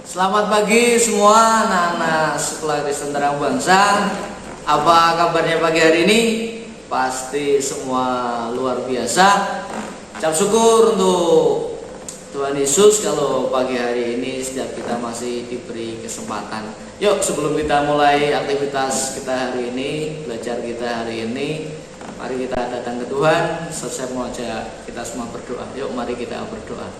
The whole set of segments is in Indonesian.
Selamat pagi semua anak-anak sekolah Kristen Terang Bangsa. Apa kabarnya pagi hari ini? Pasti semua luar biasa. Ucap syukur untuk Tuhan Yesus kalau pagi hari ini setiap kita masih diberi kesempatan. Yuk sebelum kita mulai aktivitas kita hari ini, belajar kita hari ini, mari kita datang ke Tuhan. Saya mau ajak kita semua berdoa. Yuk mari kita berdoa.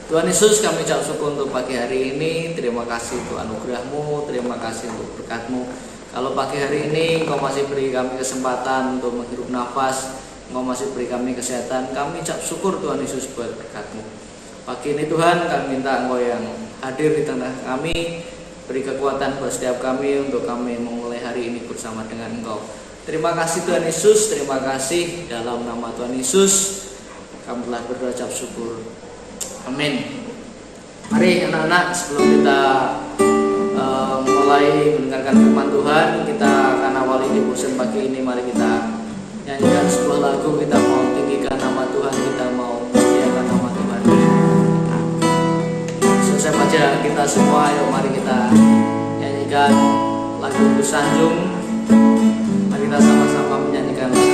Tuhan Yesus, kami ucap syukur untuk pagi hari ini. Terima kasih untuk anugerah-Mu, terima kasih untuk berkat-Mu. Kalau pagi hari ini Engkau masih beri kami kesempatan untuk menghirup nafas, Engkau masih beri kami kesehatan, kami ucap syukur Tuhan Yesus buat berkat-Mu. Pagi ini Tuhan, kami minta Engkau yang hadir di tengah kami, beri kekuatan buat setiap kami untuk kami memulai hari ini bersama dengan Engkau. Terima kasih Tuhan Yesus, terima kasih dalam nama Tuhan Yesus kami telah berdoa ucap syukur. Amin. Mari anak-anak, sebelum kita mulai mendengarkan firman Tuhan, kita akan awali devotion pagi ini. Mari kita nyanyikan sebuah lagu. Kita mau tinggikan nama Tuhan, kita mau muliakan nama Tuhan. Selesai baca kita semua, yuk mari kita nyanyikan lagu Sanjung. Mari kita sama-sama menyanyikan lagu.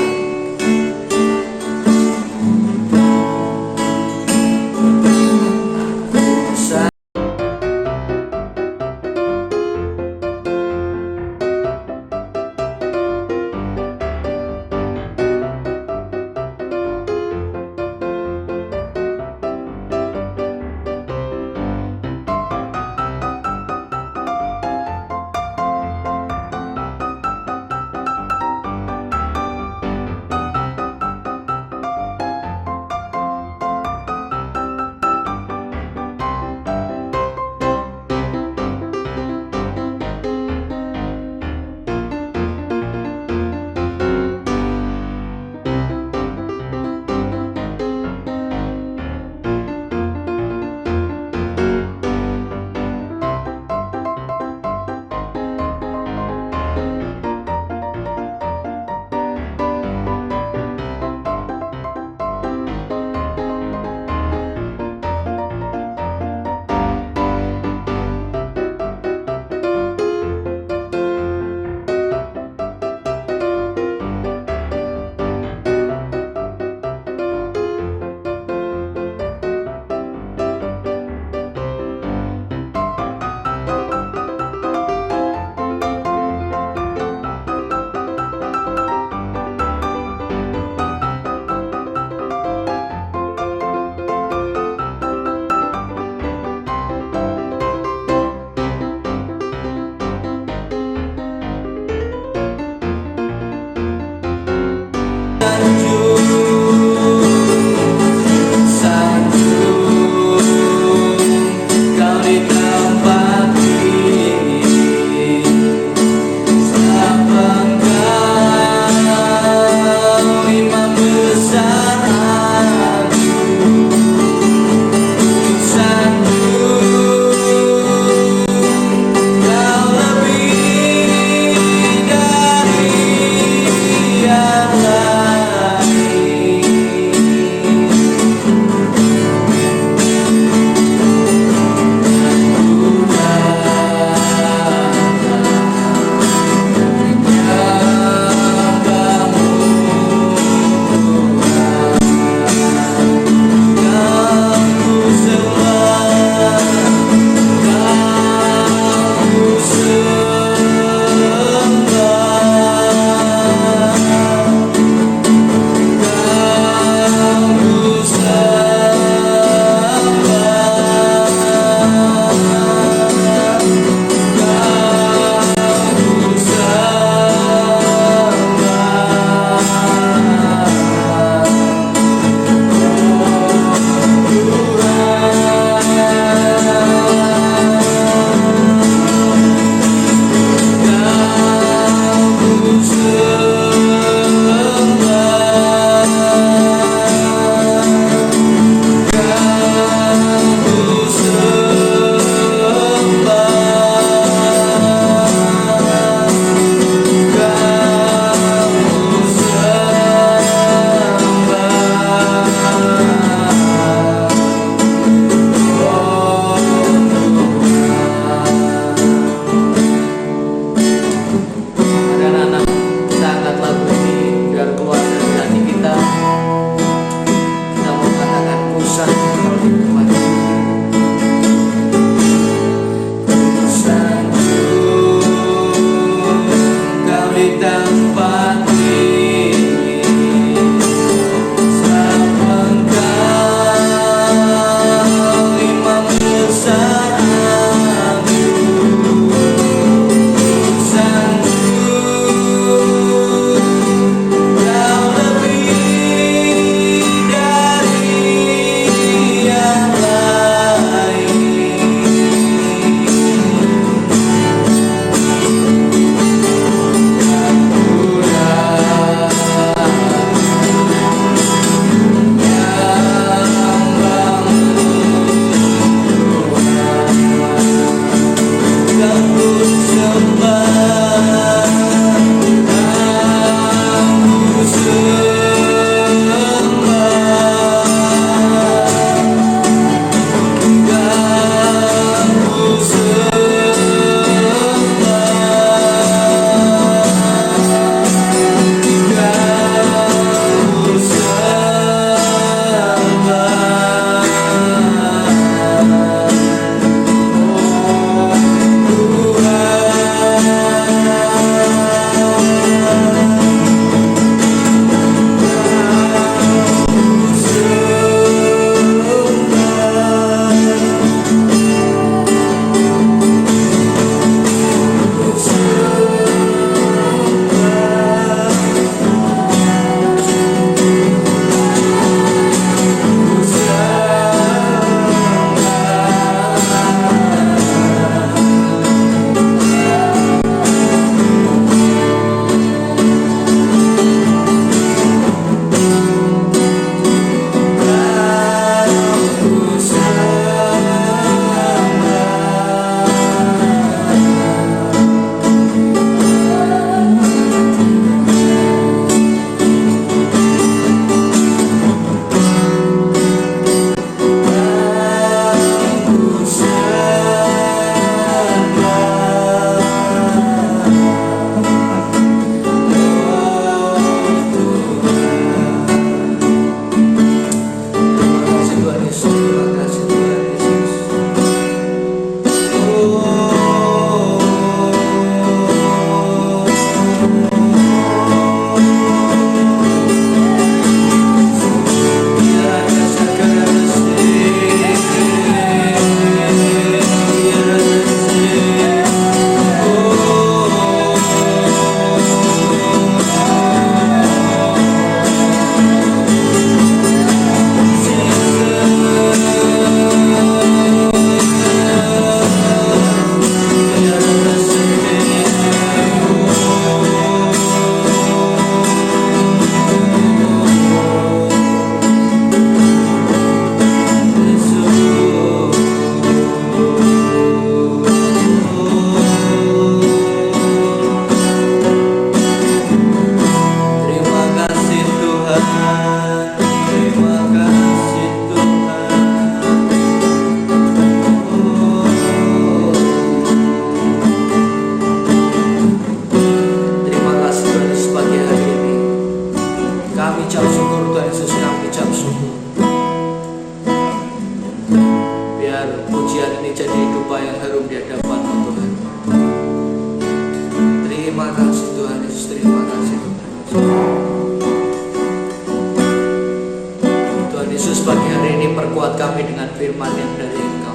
Yesus, pagi hari ini perkuat kami dengan firman yang dari Engkau.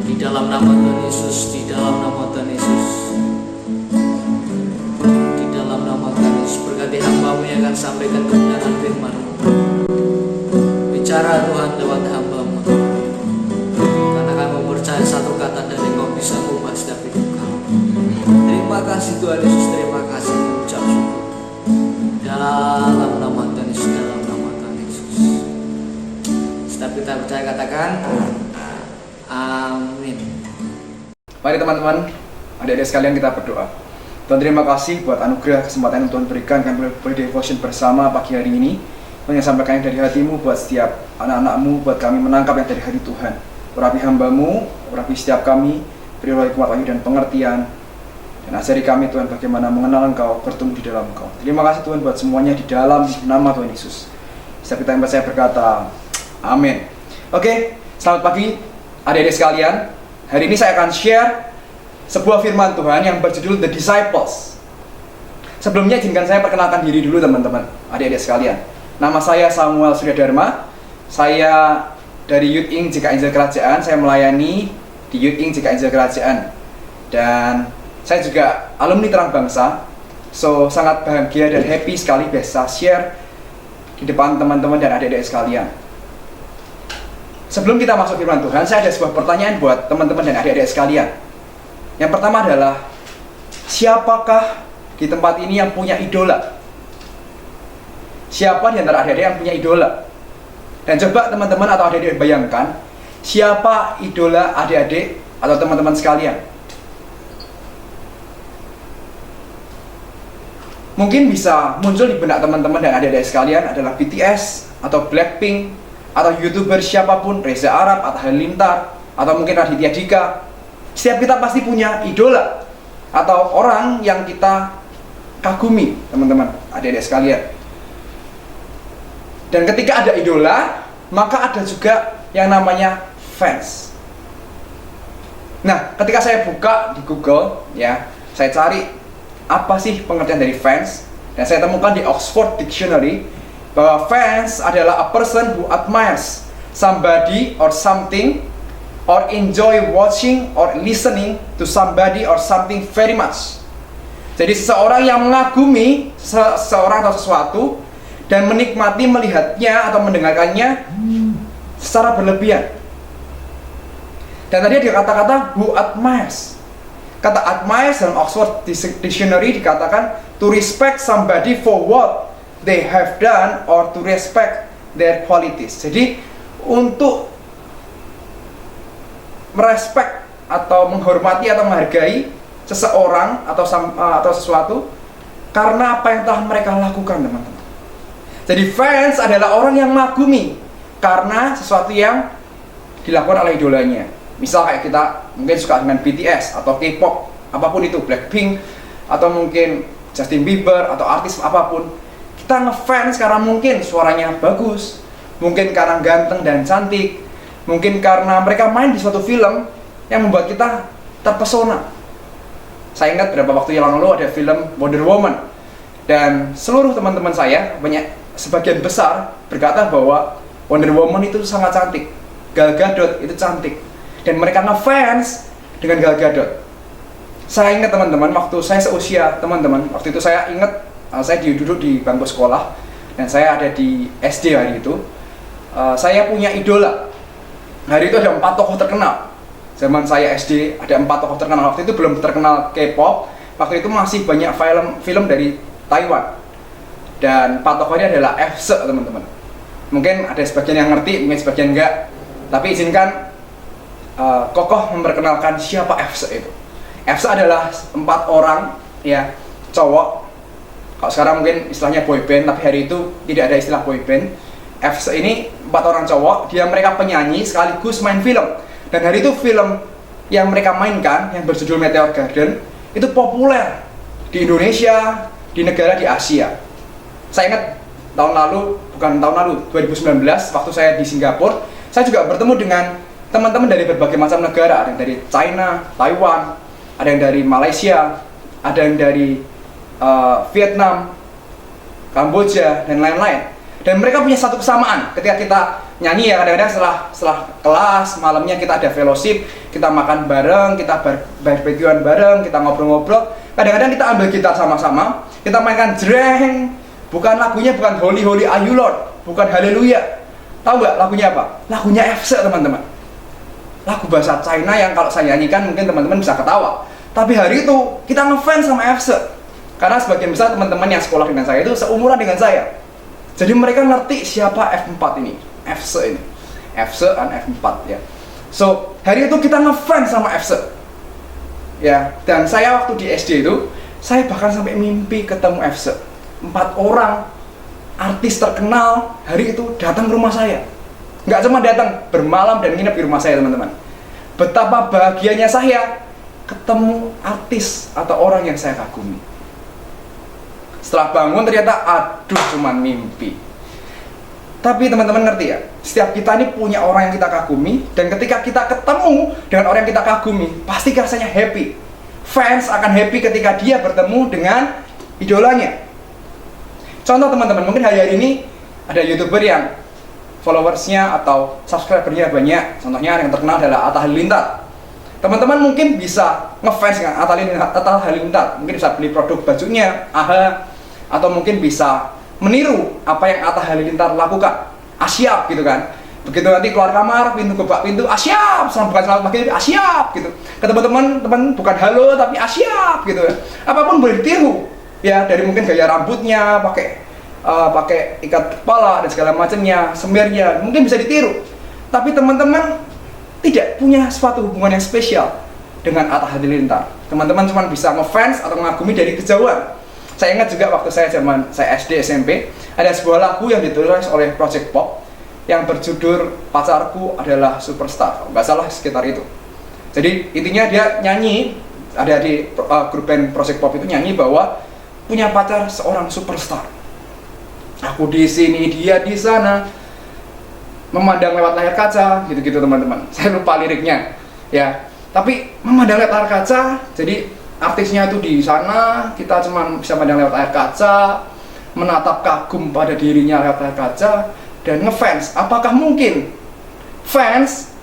Di dalam nama Tuhan Yesus, di dalam nama Tuhan Yesus, di dalam nama Tuhan Yesus, berkati hamba-Mu yang akan sampaikan kebenaran firman-Mu. Bicara Tuhan lewat hamba-Mu, karena kami percaya satu kata dari Engkau bisa mengubah setiap hidup kami. Terima kasih Tuhan Yesus, terima kasih, ucap syukur. Dalam nama Tuhan Yesus, dalam nama Tuhan Yesus. Setiap kita percaya katakan amin. Mari teman-teman, adik-adik sekalian, kita berdoa. Tuhan, terima kasih buat anugerah kesempatan yang Tuhan berikan kami boleh devotion bersama pagi hari ini. Tuhan, yang sampaikan yang dari hati-Mu buat setiap anak-anak-Mu, buat kami menangkap yang dari hati Tuhan. Urapi hamba-Mu, urapi setiap kami, berilah hikmat wahyu dan pengertian, dan ajari kami Tuhan bagaimana mengenal Engkau, bertumbuh di dalam Engkau. Terima kasih Tuhan buat semuanya di dalam nama Tuhan Yesus. Setiap kita yang percaya berkata amin. Oke, selamat pagi adik-adik sekalian. Hari ini saya akan share sebuah firman Tuhan yang berjudul The Disciples. Sebelumnya izinkan saya perkenalkan diri dulu teman-teman, adik-adik sekalian. Nama saya Samuel Surya Dharma. Saya dari Youth Inc. JKT Injil Kerajaan. Saya melayani di Youth Inc. JKT Injil Kerajaan. Dan saya juga alumni Terang Bangsa. So, sangat bahagia dan happy sekali bisa share di depan teman-teman dan adik-adik sekalian. Sebelum kita masuk firman Tuhan, saya ada sebuah pertanyaan buat teman-teman dan adik-adik sekalian. Yang pertama adalah, siapakah di tempat ini yang punya idola? Siapa di antara adik-adik yang punya idola? Dan coba teman-teman atau adik-adik bayangkan, siapa idola adik-adik atau teman-teman sekalian? Mungkin bisa muncul di benak teman-teman dan adik-adik sekalian adalah BTS atau Blackpink atau YouTuber siapapun, Reza Arab atau Halilintar atau mungkin Raditya Dika. Setiap kita pasti punya idola atau orang yang kita kagumi, teman-teman, adik-adik sekalian. Dan ketika ada idola, maka ada juga yang namanya fans. Nah, ketika saya buka di Google, ya, saya cari apa sih pengertian dari fans, dan saya temukan di Oxford Dictionary bahwa fans adalah a person who admires somebody or something or enjoy watching or listening to somebody or something very much. Jadi seseorang yang mengagumi seseorang atau sesuatu dan menikmati melihatnya atau mendengarkannya secara berlebihan. Dan tadi ada kata-kata who admires. Kata admires dalam Oxford Dictionary dikatakan to respect somebody for what they have done or to respect their qualities. Jadi untuk merespek atau menghormati atau menghargai seseorang atau sesuatu karena apa yang telah mereka lakukan, teman-teman. Jadi fans adalah orang yang mengagumi karena sesuatu yang dilakukan oleh idolanya. Misal kayak kita mungkin suka dengan BTS atau K-pop, apapun itu, Blackpink atau mungkin Justin Bieber atau artis apapun. Kita ngefans karena mungkin suaranya bagus, mungkin karena ganteng dan cantik, mungkin karena mereka main di suatu film yang membuat kita terpesona. Saya ingat beberapa waktu yang lalu ada film Wonder Woman, dan seluruh teman-teman saya, sebagian besar berkata bahwa Wonder Woman itu sangat cantik, Gal Gadot itu cantik, dan mereka ngefans dengan Gal Gadot. Saya ingat teman-teman, waktu saya seusia teman-teman, waktu itu saya ingat saya duduk di bangku sekolah dan saya ada di SD hari itu. Saya punya idola. Hari itu ada 4 tokoh terkenal. Zaman saya SD ada 4 tokoh terkenal. Waktu itu belum terkenal K-pop. Waktu itu masih banyak film dari Taiwan. Dan 4 tokoh ini adalah EXE, teman-teman. Mungkin ada sebagian yang ngerti, mungkin sebagian enggak. Tapi izinkan Kokoh memperkenalkan siapa EXE itu. EXE adalah 4 orang, ya, cowok. Kalau sekarang mungkin istilahnya boyband, tapi hari itu tidak ada istilah boyband. EXE ini 4 orang cowok, mereka penyanyi sekaligus main film. Dan hari itu film yang mereka mainkan, yang berjudul Meteor Garden, itu populer di Indonesia, di negara di Asia. Saya ingat tahun lalu, bukan tahun lalu, 2019, waktu saya di Singapura, saya juga bertemu dengan teman-teman dari berbagai macam negara. Ada yang dari China, Taiwan, ada yang dari Malaysia, ada yang dari Vietnam, Kamboja, dan lain-lain. Dan mereka punya satu kesamaan. Ketika kita nyanyi ya, kadang-kadang setelah kelas, malamnya kita ada fellowship, kita makan bareng, kita barbekyuan bareng, kita ngobrol-ngobrol. Kadang-kadang kita ambil gitar sama-sama, kita mainkan jreng. Bukan lagunya, bukan Holy Holy Are You Lord, bukan Haleluya. Tahu nggak lagunya apa? Lagunya Efse, teman-teman. Lagu bahasa China yang kalau saya nyanyikan mungkin teman-teman bisa ketawa. Tapi hari itu kita ngefans sama Efse. Karena sebagian besar teman-teman yang sekolah dengan saya itu seumuran dengan saya. Jadi mereka ngerti siapa F4 ini, Efse ini, Efse dan F4 ya. So hari itu kita ngefans sama Efse, ya. Dan saya waktu di SD itu, saya bahkan sampai mimpi ketemu Efse. 4 orang artis terkenal hari itu datang ke rumah saya. Nggak cuma datang, bermalam dan nginep di rumah saya, teman-teman. Betapa bahagianya saya ketemu artis atau orang yang saya kagumi. Setelah bangun ternyata aduh cuman mimpi. Tapi teman-teman ngerti ya, setiap kita ini punya orang yang kita kagumi, dan ketika kita ketemu dengan orang yang kita kagumi, pasti rasanya happy. Fans akan happy ketika dia bertemu dengan idolanya. Contoh teman-teman, mungkin hari-hari ini ada YouTuber yang followersnya atau subscribernya banyak. Contohnya yang terkenal adalah Atta Halilintar. Teman-teman mungkin bisa ngefans dengan Atta Halilintar, mungkin bisa beli produk bajunya, atau mungkin bisa meniru apa yang Atta Halilintar lakukan. Asyap gitu kan. Begitu nanti keluar kamar, pintu gebak pintu, asyap, bukan selamat pagi, asyap gitu. Ke teman-teman bukan halo tapi asyap gitu. Apapun boleh ditiru. Ya, dari mungkin gaya rambutnya, pakai ikat kepala dan segala macamnya, semirnya, mungkin bisa ditiru. Tapi teman-teman tidak punya suatu hubungan yang spesial dengan Atta Halilintar. Teman-teman cuma bisa ngefans atau mengagumi dari kejauhan. Saya ingat juga waktu saya SD SMP, ada sebuah lagu yang ditulis oleh Project Pop yang berjudul Pacarku Adalah Superstar. Nggak salah sekitar itu. Jadi intinya dia nyanyi, ada di grup band Project Pop itu nyanyi bahwa punya pacar seorang superstar. Aku di sini, dia di sana, memandang lewat layar kaca, gitu-gitu teman-teman. Saya lupa liriknya, ya. Tapi memandang lewat layar kaca, jadi artisnya itu di sana, kita cuma bisa memandang lewat layar kaca, menatap kagum pada dirinya lewat layar kaca, dan ngefans. Apakah mungkin fans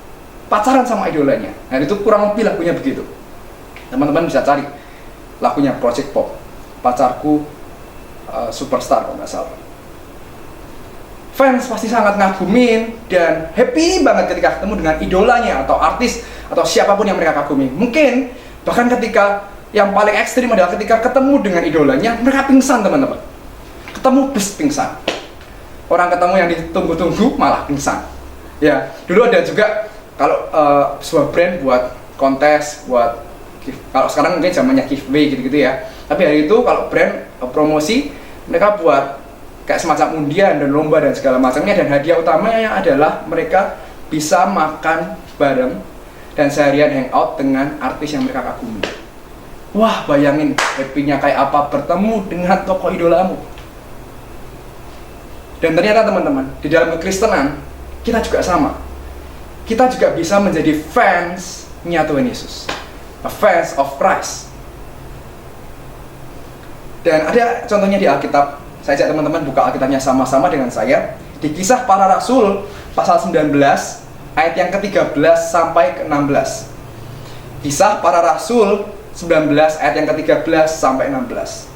pacaran sama idolanya? Nah itu kurang lebih lagunya begitu. Teman-teman bisa cari lagunya Project Pop, Pacarku Superstar kalau nggak salah. Fans pasti sangat ngagumin dan happy banget ketika ketemu dengan idolanya atau artis atau siapapun yang mereka kagumi. Mungkin bahkan ketika yang paling ekstrim adalah ketika ketemu dengan idolanya, mereka pingsan teman-teman. Ketemu bus pingsan. Orang ketemu yang ditunggu-tunggu malah pingsan. Ya, dulu ada juga kalau sebuah brand buat kontes, buat kalau sekarang mungkin zamannya giveaway gitu-gitu ya. Tapi hari itu kalau brand promosi, mereka buat kayak semacam undian dan lomba dan segala macamnya, dan hadiah utamanya adalah mereka bisa makan bareng dan seharian hangout dengan artis yang mereka kagumi. Wah, bayangin happy-nya kayak apa bertemu dengan tokoh idolamu. Dan ternyata teman-teman, di dalam kekristenan kita juga sama. Kita juga bisa menjadi fans-nya Tuhan Yesus. A fans of Christ. Dan ada contohnya di Alkitab. Saya ajak teman-teman buka Alkitabnya sama-sama dengan saya. Di Kisah Para Rasul pasal 19 ayat yang ke-13 sampai ke-16. Kisah Para Rasul 19 ayat yang ke-13 sampai 16.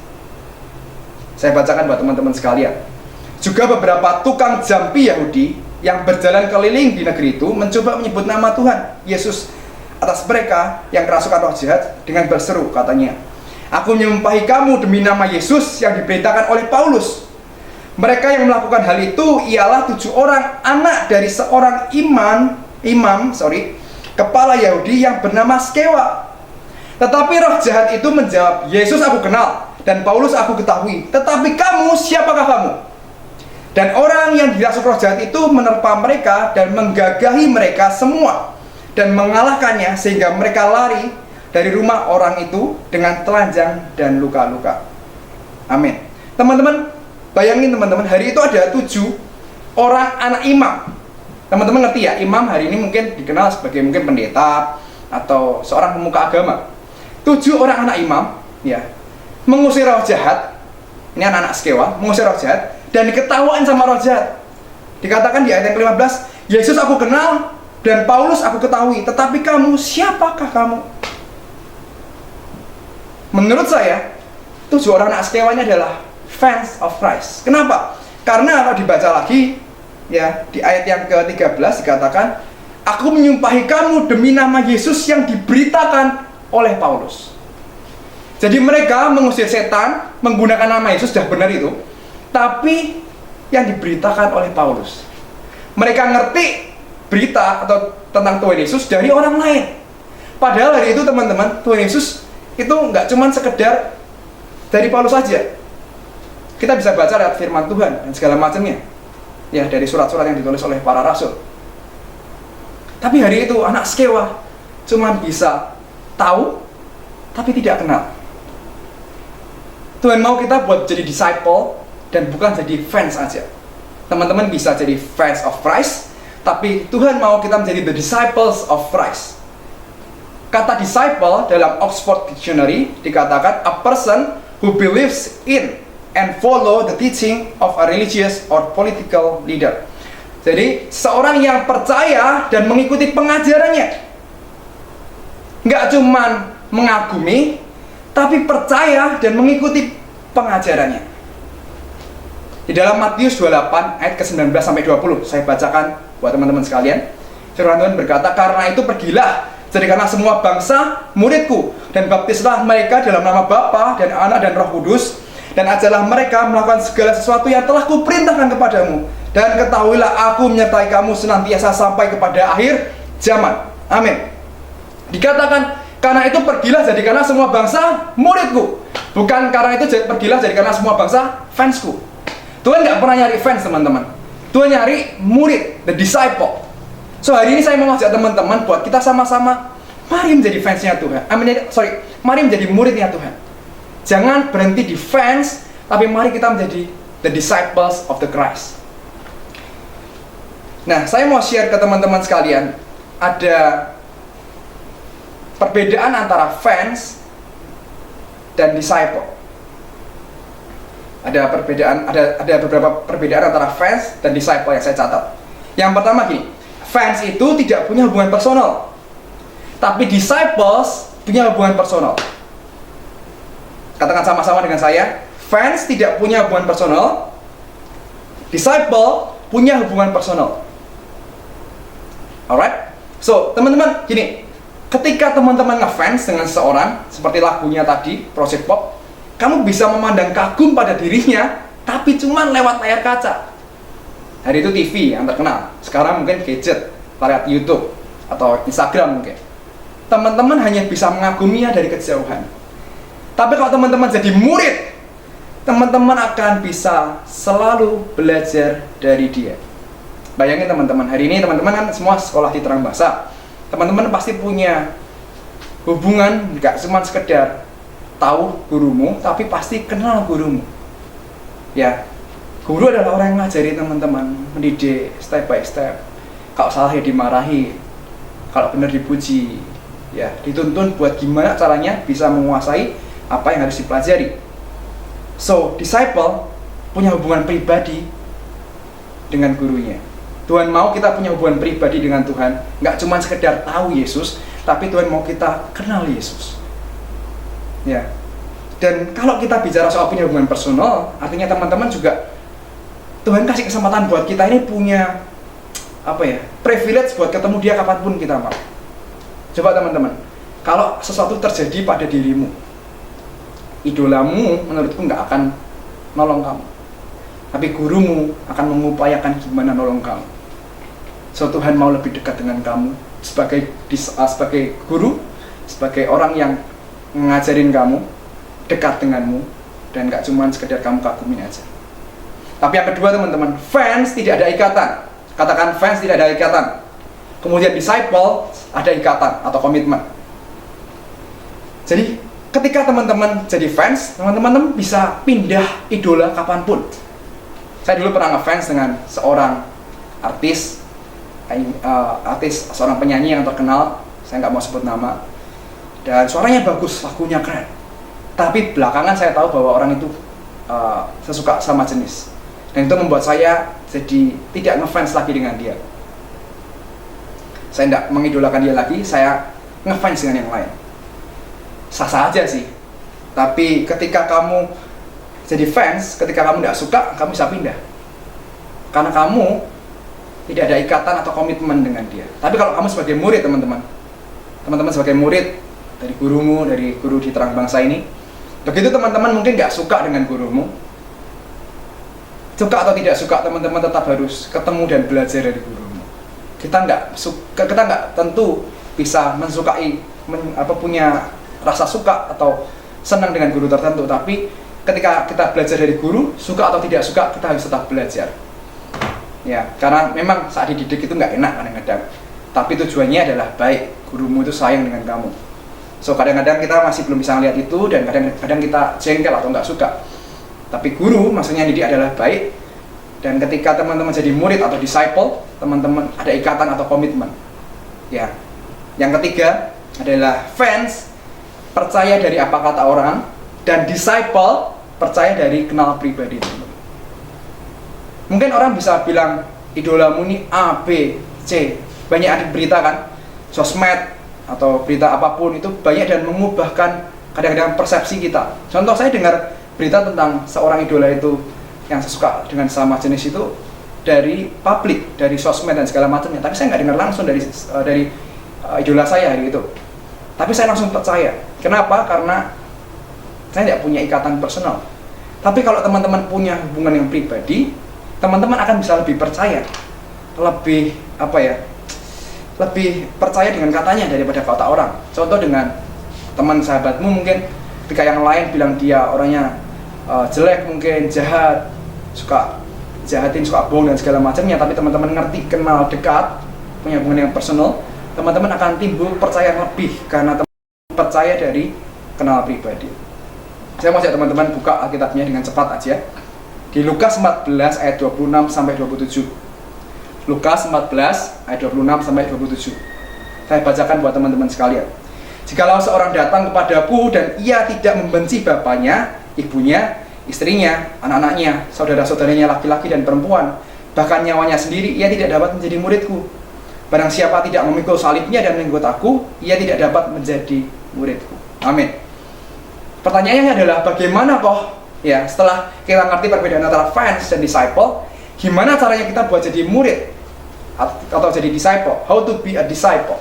Saya bacakan buat teman-teman sekalian. Juga beberapa tukang jampi Yahudi yang berjalan keliling di negeri itu mencoba menyebut nama Tuhan Yesus atas mereka yang kerasukan roh jahat dengan berseru, katanya, "Aku menyumpahi kamu demi nama Yesus yang diberitakan oleh Paulus." Mereka yang melakukan hal itu ialah 7 orang anak dari seorang imam, kepala Yahudi yang bernama Skewa. Tetapi roh jahat itu menjawab, "Yesus aku kenal dan Paulus aku ketahui, tetapi kamu siapakah kamu?" Dan orang yang dirasuk roh jahat itu menerpa mereka dan menggagahi mereka semua dan mengalahkannya sehingga mereka lari dari rumah orang itu dengan telanjang dan luka-luka. Amin. Teman-teman, bayangin teman-teman, hari itu ada 7 orang anak imam. Teman-teman ngerti ya, imam hari ini mungkin dikenal sebagai mungkin pendeta atau seorang pemuka agama. 7 orang anak imam, ya, mengusir roh jahat. Ini anak-anak Skewa, mengusir roh jahat dan diketawain sama roh jahat. Dikatakan di ayat yang ke-15, Yesus aku kenal dan Paulus aku ketahui, tetapi kamu, siapakah kamu? Menurut saya, 7 orang anak sekewanya adalah fans of Christ. Kenapa? Karena kalau dibaca lagi, ya, di ayat yang ke-13 dikatakan, aku menyumpahi kamu demi nama Yesus yang diberitakan oleh Paulus. Jadi mereka mengusir setan menggunakan nama Yesus, sudah benar itu, tapi yang diberitakan oleh Paulus. Mereka ngerti berita atau tentang Tuhan Yesus dari orang lain. Padahal hari itu teman-teman, Tuhan Yesus itu nggak cuma sekedar dari Paulus saja. Kita bisa baca lewat firman Tuhan dan segala macamnya, ya, dari surat-surat yang ditulis oleh para rasul. Tapi hari itu anak Skewa cuma bisa tahu tapi tidak kenal. Tuhan mau kita buat jadi disciple dan bukan jadi fans aja. Teman-teman bisa jadi fans of Christ, tapi Tuhan mau kita menjadi the disciples of Christ. Kata disciple dalam Oxford Dictionary dikatakan a person who believes in and follow the teaching of a religious or political leader. Jadi seorang yang percaya dan mengikuti pengajarannya. Nggak cuman mengagumi, tapi percaya dan mengikuti pengajarannya. Di dalam Matius 28 ayat ke-19 sampai 20, saya bacakan buat teman-teman sekalian. Firman Tuhan berkata, karena itu pergilah, jadikanlah semua bangsa muridku, dan baptislah mereka dalam nama Bapa dan Anak dan Roh Kudus, dan ajarlah mereka melakukan segala sesuatu yang telah kuperintahkan kepadamu, dan ketahuilah aku menyertai kamu senantiasa sampai kepada akhir zaman. Amin. Dikatakan, karena itu pergilah jadikanlah semua bangsa muridku, bukan karena itu pergilah jadikanlah semua bangsa fansku. Tuhan nggak pernah nyari fans, teman-teman. Tuhan nyari murid, the disciple. So hari ini saya mau ngajak teman-teman buat kita sama-sama, mari menjadi fansnya Tuhan. Mari menjadi muridnya Tuhan. Jangan berhenti di fans, tapi mari kita menjadi the disciples of the Christ. Nah, saya mau share ke teman-teman sekalian, ada perbedaan antara fans dan disciple. Ada beberapa perbedaan antara fans dan disciple yang saya catat. Yang pertama gini, fans itu tidak punya hubungan personal, tapi disciples punya hubungan personal. Katakan sama-sama dengan saya, fans tidak punya hubungan personal, disciple punya hubungan personal. Alright? So, teman-teman, gini, ketika teman-teman ngefans dengan seseorang, seperti lagunya tadi, Project Pop, kamu bisa memandang kagum pada dirinya, tapi cuma lewat layar kaca. Hari itu TV yang terkenal, sekarang mungkin gadget, lewat YouTube atau Instagram mungkin. Teman-teman hanya bisa mengaguminya dari kejauhan. Tapi kalau teman-teman jadi murid, teman-teman akan bisa selalu belajar dari dia. Bayangin teman-teman, hari ini teman-teman kan semua sekolah di Terang Bahasa. Teman-teman pasti punya hubungan, nggak cuma sekedar tahu gurumu, tapi pasti kenal gurumu. Ya, guru adalah orang yang ngajari teman-teman, mendidik step by step. Kalau salah ya dimarahi, kalau benar dipuji, ya dituntun buat gimana caranya bisa menguasai apa yang harus dipelajari. So, disciple punya hubungan pribadi dengan gurunya. Tuhan mau kita punya hubungan pribadi dengan Tuhan, nggak cuma sekedar tahu Yesus, tapi Tuhan mau kita kenal Yesus. Ya. Dan kalau kita bicara soal punya hubungan personal, artinya teman-teman juga Tuhan kasih kesempatan buat kita ini punya privilege buat ketemu dia kapanpun kita mau. Coba teman-teman, kalau sesuatu terjadi pada dirimu, idolamu menurutku nggak akan nolong kamu, tapi gurumu akan mengupayakan gimana nolong kamu. So Tuhan mau lebih dekat dengan kamu sebagai guru, sebagai orang yang ngajarin kamu, dekat denganmu, dan gak cuma sekedar kamu kagumin aja. Tapi yang kedua teman-teman, fans tidak ada ikatan. Katakan fans tidak ada ikatan. Kemudian disciple ada ikatan atau komitmen. Jadi ketika teman-teman jadi fans, teman-teman bisa pindah idola kapanpun. Saya dulu pernah ngefans dengan seorang artis, seorang penyanyi yang terkenal. Saya nggak mau sebut nama. Dan suaranya bagus, lagunya keren. Tapi belakangan saya tahu bahwa orang itu sesuka sama jenis. Dan itu membuat saya jadi tidak ngefans lagi dengan dia. Saya tidak mengidolakan dia lagi, saya ngefans dengan yang lain. Sah-sah aja sih. Tapi ketika kamu jadi fans, ketika kamu tidak suka, kamu bisa pindah. Karena kamu tidak ada ikatan atau komitmen dengan dia. Tapi kalau kamu sebagai murid, teman-teman sebagai murid dari gurumu, dari guru di Terang Bangsa ini, begitu teman-teman mungkin nggak suka dengan gurumu, suka atau tidak suka, teman-teman tetap harus ketemu dan belajar dari gurumu. Kita nggak tentu bisa mensukai, punya rasa suka atau senang dengan guru tertentu, tapi ketika kita belajar dari guru, suka atau tidak suka, kita harus tetap belajar. Ya, karena memang saat dididik itu nggak enak kadang-kadang, tapi tujuannya adalah baik, gurumu itu sayang dengan kamu. So kadang-kadang kita masih belum bisa melihat itu, dan kadang-kadang kita jengkel atau nggak suka. Tapi guru maksudnya didik adalah baik, dan ketika teman-teman jadi murid atau disciple, teman-teman ada ikatan atau komitmen. Ya, yang ketiga adalah fans, percaya dari apa kata orang, dan disciple, percaya dari kenal pribadi. Mungkin orang bisa bilang idolamu ini A, B, C. Banyak ada berita kan, sosmed atau berita apapun itu banyak dan mengubahkan kadang-kadang persepsi kita. Contoh, saya dengar berita tentang seorang idola itu yang saya suka dengan sama jenis itu dari publik, dari sosmed dan segala macamnya. Tapi saya nggak dengar langsung dari idola saya hari itu. Tapi saya langsung percaya. Kenapa? Karena saya tidak punya ikatan personal. Tapi kalau teman-teman punya hubungan yang pribadi, teman-teman akan bisa lebih percaya, lebih percaya dengan katanya daripada kata orang. Contoh, dengan teman sahabatmu mungkin ketika yang lain bilang dia orangnya jelek, mungkin jahat, suka jahatin, suka bohong dan segala macamnya, tapi teman-teman ngerti, kenal dekat, punya hubungan yang personal, teman-teman akan timbul percaya lebih karena teman-teman percaya dari kenal pribadi. Saya mau ajak teman-teman buka Alkitabnya dengan cepat aja. Di Lukas 14 ayat 26 sampai 27. Lukas 14 ayat 26 sampai 27. Saya bacakan buat teman-teman sekalian. Jikalau seorang datang kepadaku dan ia tidak membenci bapaknya, ibunya, istrinya, anak-anaknya, saudara-saudaranya laki-laki dan perempuan, bahkan nyawanya sendiri, ia tidak dapat menjadi muridku. Barang siapa tidak memikul salibnya dan mengikut aku, ia tidak dapat menjadi muridku. Amin. Pertanyaannya adalah bagaimana kok? Ya, setelah kita ngerti perbedaan antara fans dan disciple, gimana caranya kita buat jadi murid atau jadi disciple? How to be a disciple?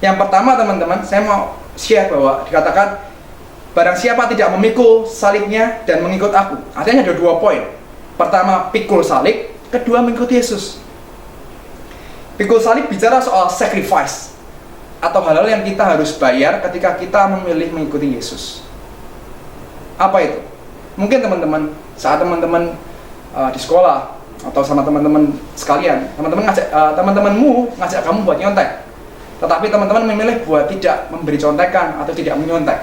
Yang pertama, teman-teman, saya mau share bahwa dikatakan barang siapa tidak memikul salibnya dan mengikut aku. Artinya ada 2 poin. Pertama, pikul salib, kedua mengikuti Yesus. Pikul salib bicara soal sacrifice atau hal-hal yang kita harus bayar ketika kita memilih mengikuti Yesus. Apa itu? Mungkin teman-teman, saat teman-teman di sekolah atau sama teman-teman sekalian, teman-temanmu ngajak kamu buat nyontek, tetapi teman-teman memilih buat tidak memberi contekan atau tidak menyontek.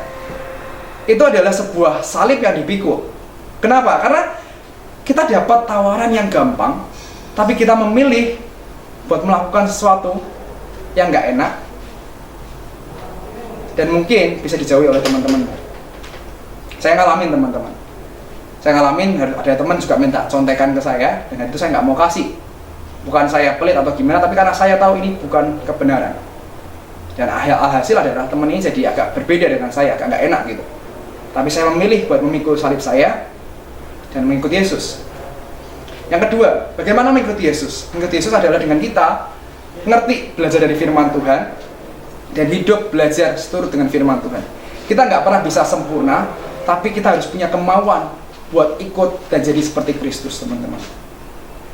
Itu adalah sebuah salib yang dipikul. Kenapa? Karena kita dapat tawaran yang gampang, tapi kita memilih buat melakukan sesuatu yang nggak enak dan mungkin bisa dijauhi oleh teman-teman. Saya ngalamin, teman-teman. Saya ngalamin, ada teman juga minta contekan ke saya, dan itu saya nggak mau kasih. Bukan saya pelit atau gimana, tapi karena saya tahu ini bukan kebenaran. Dan alhasil adalah teman ini jadi agak berbeda dengan saya, agak nggak enak gitu. Tapi saya memilih buat memikul salib saya dan mengikuti Yesus. Yang kedua, bagaimana mengikuti Yesus? Mengikuti Yesus adalah dengan kita ngerti, belajar dari firman Tuhan, dan hidup belajar seturut dengan firman Tuhan. Kita nggak pernah bisa sempurna, tapi kita harus punya kemauan buat ikut dan jadi seperti Kristus, teman-teman.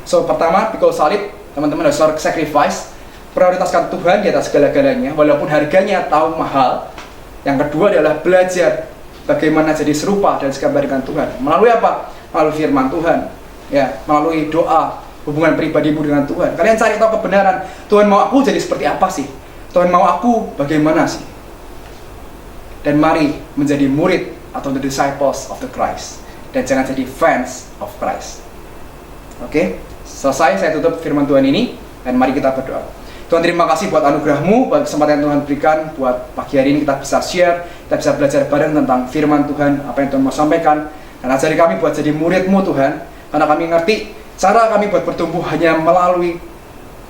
So, pertama, pikul salib, teman-teman harus sacrifice, prioritaskan Tuhan di atas segala-galanya, walaupun harganya tahu mahal. Yang kedua adalah belajar bagaimana jadi serupa dan segambar dengan Tuhan. Melalui apa? Melalui firman Tuhan, ya, melalui doa, hubungan pribadimu dengan Tuhan. Kalian cari tahu kebenaran, Tuhan mau aku jadi seperti apa sih? Tuhan mau aku bagaimana sih? Dan mari menjadi murid atau the disciples of the Christ. Dan jangan jadi fans of Christ. Oke, selesai saya tutup firman Tuhan ini, dan mari kita berdoa. Tuhan, terima kasih buat anugerah-Mu, buat kesempatan yang Tuhan berikan, buat pagi hari ini kita bisa share, kita bisa belajar bareng tentang firman Tuhan, apa yang Tuhan mau sampaikan, dan ajari kami buat jadi murid-Mu, Tuhan, Karena kami ngerti cara kami buat bertumbuh hanya melalui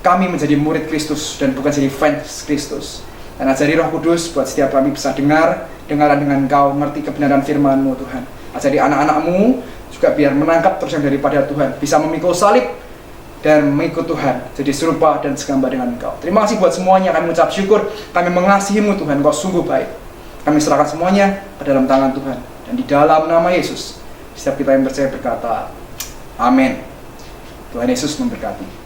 kami menjadi murid Kristus dan bukan jadi fans Kristus. Dan ajari Roh Kudus buat setiap kami bisa dengaran dengan Engkau, ngerti kebenaran firman-Mu Tuhan. Ajari anak-anak-Mu juga biar menangkap terus yang daripada Tuhan, bisa memikul salib dan mengikut Tuhan, jadi serupa dan segambar dengan Engkau. Terima kasih buat semuanya, kami mengucap syukur, kami mengasihi-Mu Tuhan, Engkau sungguh baik. Kami serahkan semuanya ke dalam tangan Tuhan, dan di dalam nama Yesus, setiap kita yang percaya berkata, amin. Tuhan Yesus memberkati.